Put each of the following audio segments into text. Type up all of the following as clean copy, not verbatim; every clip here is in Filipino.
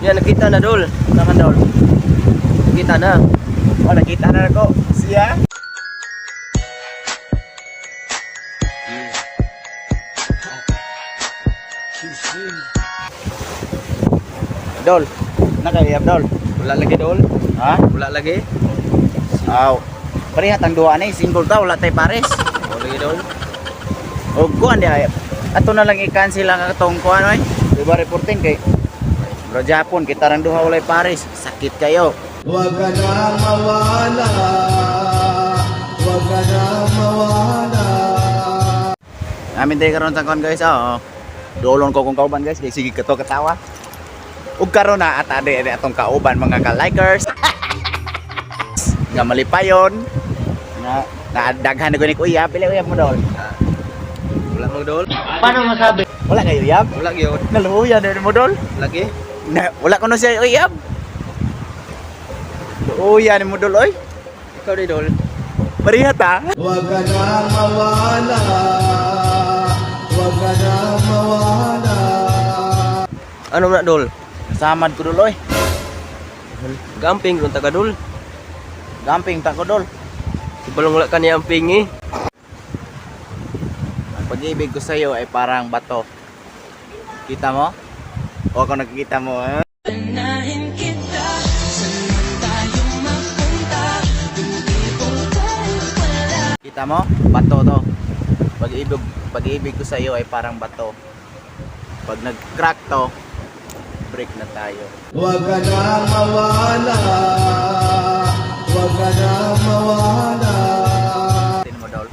Yan, nakita na dol. Naman dol. Nakita na. Oh, nakita na ako. Siya? Dol, nakayab dol. Wala lagi dol. Ha? Wala lagi. Aw. Parehat ang duha ni single ta wala tay pares. Wala lagi dol. Og kuan dia. Ato na lang i-cancel ang atong kuan oy. Diba reporting kay Bro Japon kita rang duha walay pares. Sakit kayo. Huwag ka na mawala, huwag ka na mawala. Amin tayo karon sa kuan guys. Oh. Dolon ko kung kauban guys. Kay sige kato katawa. Ug karon na at ade atong kauban mga ka-likers. Nga malipayon. Nga daghan ko ni kuya, pili uyab mo dol. Wala mo dol. Paano masabi? Wala kayo uyab? Wala gyud. Naluya din mo dol. Lagi. Na, wala ko na siya uyab. Luya ni mo dol oy. Ikaw di dol. Barihat ha. Huwag ka na mawala, huwag ka na mawala. Ano na dol? Samad ko dol oy. Gamping kung taga dol. Gamping ta ko dol. Ibalong wala ka niya amping eh. Ang pag-ibig ko sa iyo ay parang bato. Kita mo? O kung nakikita mo ha? Kita mo? Bato to. Pag-ibig ko sa iyo ay parang bato. Pag nag-crack to, break na tayo. Huwag ka na mawala, huwag ka na mawala. Sultin mo dol.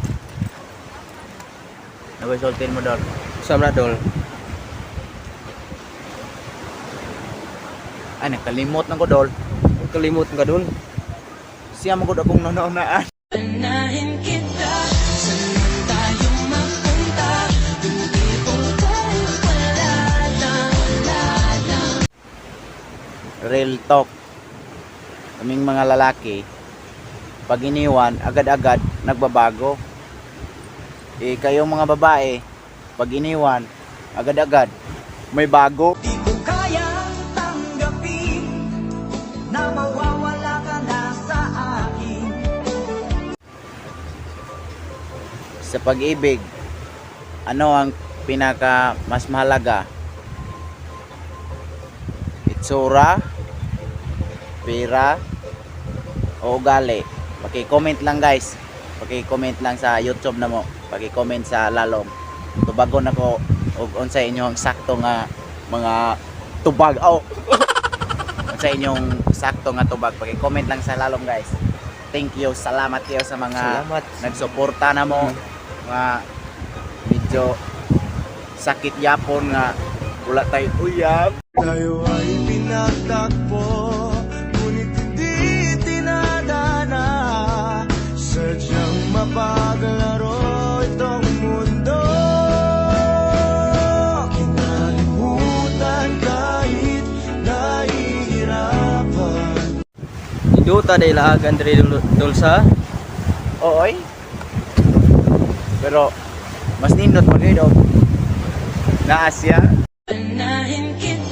Sultin mo dol. Usam na dol. Ay, nakalimot na ko dol. Kalimot ka dol. Siya mo ko akong nanaunaan. Real talk. Kaming mga lalaki, pag iniwan, agad-agad nagbabago. Eh, kayong mga babae, pag iniwan, agad-agad may bago. Di ko kayang tanggapin na mawawala ka na sa akin. Sa pag-ibig, ano ang pinaka mas mahalaga? Itsura, pera, o ugali? Paki-comment lang guys. Paki-comment lang sa YouTube na mo. Paki-comment sa lalong. Tubagon ako og unsa inyong sakto nga mga tubag. Oh. Unsa inyong sakto nga tubag? Paki-comment lang sa lalong guys. Thank you. Salamat kayo sa mga Salamat. nagsuporta na mo. Mga medyo sakit yapon nga wala tayo uyab. Tayo ay pinagtakpo, ngunit hindi tinadana. Sadyang mapaglaro itong mundo. Kinalimutan kahit nahihirapan. Iduta day laagan diri dol sa. Ooy. Pero mas nindot mo kayo na Asya. Panahin kita